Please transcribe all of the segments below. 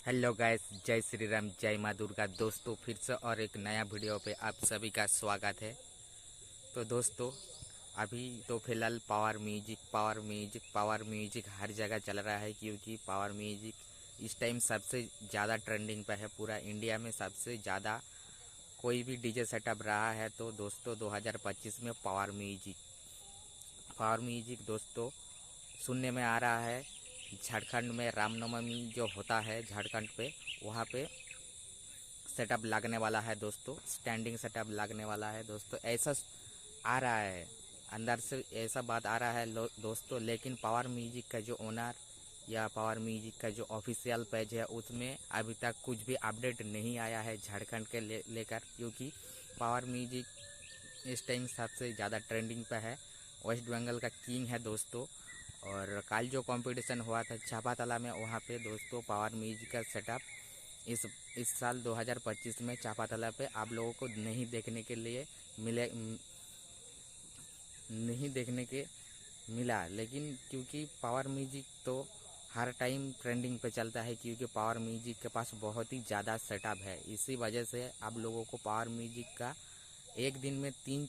Hello guys, जय श्री राम, जय माँ दुर्गा। दोस्तों, फिर से और एक नया वीडियो पे आप सभी का स्वागत है। तो दोस्तों, अभी तो फिलहाल पावर म्यूजिक हर जगह चल रहा है, क्योंकि पावर म्यूजिक इस टाइम सबसे ज़्यादा ट्रेंडिंग पे है। पूरा इंडिया में सबसे ज़्यादा कोई भी डीजे सेटअप रहा है तो दोस्तों 2025 में पावर म्यूजिक दोस्तों सुनने में आ रहा है। झारखंड में रामनवमी जो होता है झारखंड पे, वहाँ पे सेटअप लगने वाला है दोस्तों, स्टैंडिंग सेटअप लगने वाला है दोस्तों। ऐसा आ रहा है, अंदर से ऐसा बात आ रहा है दोस्तों। लेकिन पावर म्यूजिक का जो ओनर या पावर म्यूजिक का जो ऑफिशियल पेज है, उसमें अभी तक कुछ भी अपडेट नहीं आया है झारखंड के लेकर, क्योंकि पावर म्यूजिक इस टाइम सबसे ज़्यादा ट्रेंडिंग पे है। वेस्ट बंगाल का किंग है दोस्तों। और कल जो कंपटीशन हुआ था चापातला में, वहाँ पे दोस्तों पावर म्यूजिक का सेटअप इस साल 2025 में चापातला पे आप लोगों को नहीं देखने के मिला। लेकिन क्योंकि पावर म्यूजिक तो हर टाइम ट्रेंडिंग पे चलता है, क्योंकि पावर म्यूजिक के पास बहुत ही ज़्यादा सेटअप है। इसी वजह से आप लोगों को पावर म्यूजिक का एक दिन में 3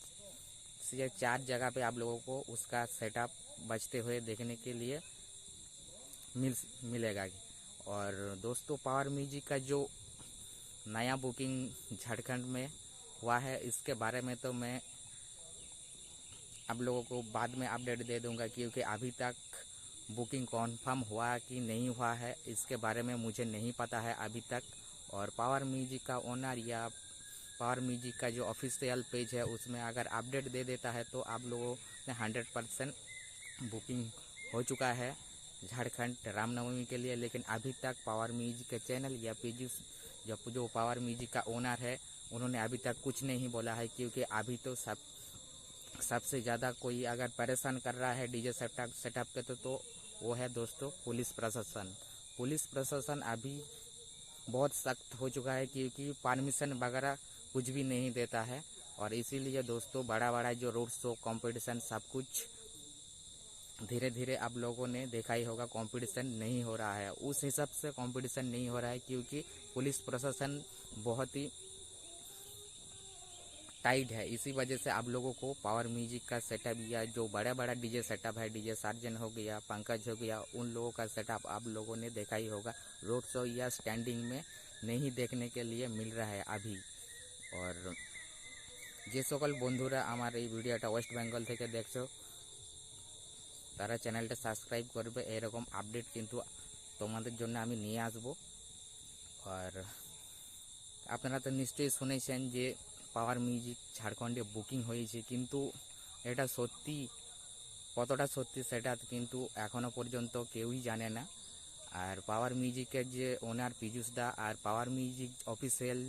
से 4 जगह पे आप लोगों को उसका सेटअप बजते हुए देखने के लिए मिलेगा। और दोस्तों, पावर म्यूजिक का जो नया बुकिंग झारखंड में हुआ है, इसके बारे में तो मैं आप लोगों को बाद में अपडेट दे दूंगा, क्योंकि अभी तक बुकिंग कॉन्फर्म हुआ कि नहीं हुआ है इसके बारे में मुझे नहीं पता है अभी तक। और पावर म्यूजिक का ओनर या पावर म्यूजिक का जो ऑफिशियल पेज है, उसमें अगर अपडेट दे देता है तो आप लोगों ने 100% बुकिंग हो चुका है झारखंड रामनवमी के लिए। लेकिन अभी तक पावर म्यूजिक के चैनल या पेज जो पावर म्यूजिक का ओनर है, उन्होंने अभी तक कुछ नहीं बोला है, क्योंकि अभी तो सबसे ज़्यादा कोई अगर परेशान कर रहा है डीजे सेटअप के तो वो है दोस्तों पुलिस प्रशासन अभी बहुत सख्त हो चुका है, क्योंकि परमिशन वगैरह कुछ भी नहीं देता है। और इसीलिए दोस्तों बड़ा बड़ा जो रोड शो कंपटीशन सब कुछ धीरे धीरे आप लोगों ने देखा ही होगा, कंपटीशन नहीं हो रहा है। उस हिसाब से कंपटीशन नहीं हो रहा है, क्योंकि पुलिस प्रशासन बहुत ही टाइट है। इसी वजह से आप लोगों को पावर म्यूजिक का सेटअप या जो बड़ा बड़ा डीजे सेटअप है, डीजे सार्जन हो गया, पंकज हो गया, उन लोगों का सेटअप आप लोगों ने देखा ही होगा, रोड शो या स्टैंडिंग में नहीं देखने के लिए मिल रहा है अभी। और যে সকল বন্ধুরা আমার এই ভিডিওটা ওয়েস্ট বেঙ্গল থেকে দেখছো, তারা চ্যানেলটা সাবস্ক্রাইব করবে। এরকম আপডেট কিন্তু তোমাদের জন্য আমি নিয়ে আসবো। আর আপনারা তো নিশ্চয়ই শুনেছেন যে পাওয়ার মিউজিক ঝাড়খণ্ডে বুকিং হয়েছে, কিন্তু এটা সত্যি কতটা সত্যি সেটা কিন্তু এখনও পর্যন্ত কেউই জানে না। আর পাওয়ার মিউজিকের যে ওনার পীযূষ দা আর পাওয়ার মিউজিক অফিসিয়াল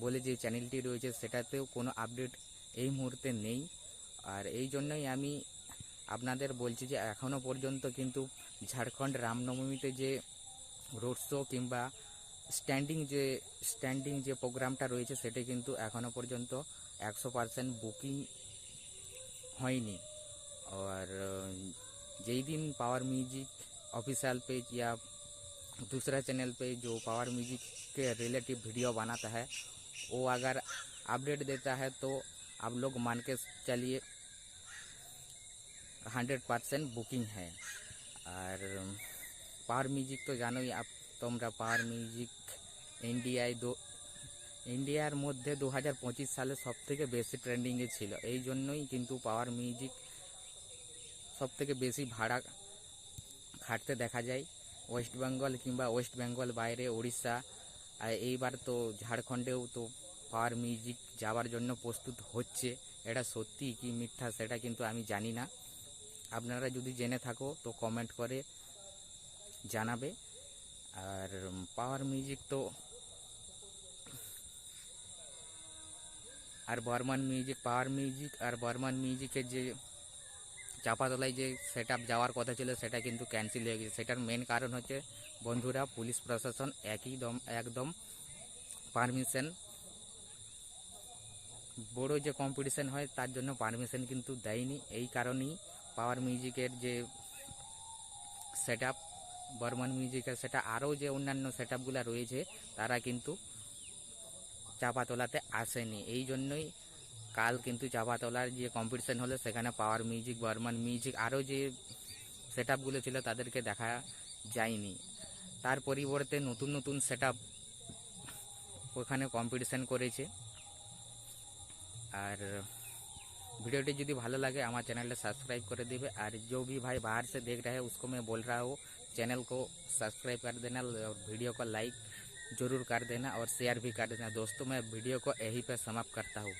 বলে যে চ্যানেলটি রয়েছে, সেটাতেও কোনো আপডেট এই মুহূর্তে নেই। আর এই জন্যই আমি আপনাদের বলছি যে এখনও পর্যন্ত কিন্তু ঝাড়খণ্ড রামনবমীতে যে রোড শো কিংবা স্ট্যান্ডিং যে প্রোগ্রামটা রয়েছে, সেটা কিন্তু এখনও পর্যন্ত 100% বুকিং হয়নি। और যেই दिन पावर म्यूजिक ऑफिशियल पेज या दूसरा चैनल पे जो पावर म्यूजिक के रिलेटिव वीडियो बनाता है, वो अगर अपडेट देता है तो आप लोग मान के चलिए 100% बुकिंग है। और पावर म्यूजिक तो जानो ही आप, তোমরা পাওয়ার মিউজিক ইন্ডিয়ার মধ্যে 2025 সালে সবথেকে বেশি ট্রেন্ডিংয়ে ছিল। এই জন্যই কিন্তু পাওয়ার মিউজিক সবথেকে বেশি ভাড়া খাটতে দেখা যায় ওয়েস্ট বেঙ্গল কিংবা ওয়েস্ট বেঙ্গল বাইরে উড়িষ্যা। আর এইবার তো ঝাড়খণ্ডেও তো পাওয়ার মিউজিক যাওয়ার জন্য প্রস্তুত হচ্ছে। এটা সত্যি কি মিথ্যা সেটা কিন্তু আমি জানি না, আপনারা যদি জেনে থাকো তো কমেন্ট করে জানাবে। আর পাওয়ার মিউজিক তো আর পাওয়ার মিউজিক আর বর্মান মিউজিকের যে চাপাতলায় যে সেটআপ যাওয়ার কথা ছিল, সেটা কিন্তু ক্যান্সেল হয়ে গেছে। সেটার মেন কারণ হচ্ছে বন্ধুরা, পুলিশ প্রশাসন একদম পারমিশন, বড় যে কম্পিটিশন হয় তার জন্য পারমিশন কিন্তু দেয়নি। এই কারণেই পাওয়ার মিউজিকের যে সেটআপ বর্মন মিউজিকের সেটা আরও যে অন্যান্য সেট আপগুলো রয়েছে তারা কিন্তু চাপাতলাতে আসেনি। এই জন্যই কাল কিন্তু চাপাতলার যে কম্পিটিশন হলো সেখানে পাওয়ার মিউজিক, বর্মন মিউজিক আরও যে সেট আপগুলো ছিল তাদেরকে দেখা যায়নি। তার পরিবর্তে নতুন নতুন সেট আপ ওখানে কম্পিটিশন করেছে। আর वीडियोटी यदि भालो लगे हमारे चैनल सब्सक्राइब कर देवे। और जो भी भाई बाहर से देख रहे हैं उसको मैं बोल रहा हूँ चैनल को सब्सक्राइब कर देना और वीडियो को लाइक ज़रूर कर देना और शेयर भी कर देना। दोस्तों मैं वीडियो को यहीं पे समाप्त करता हूँ।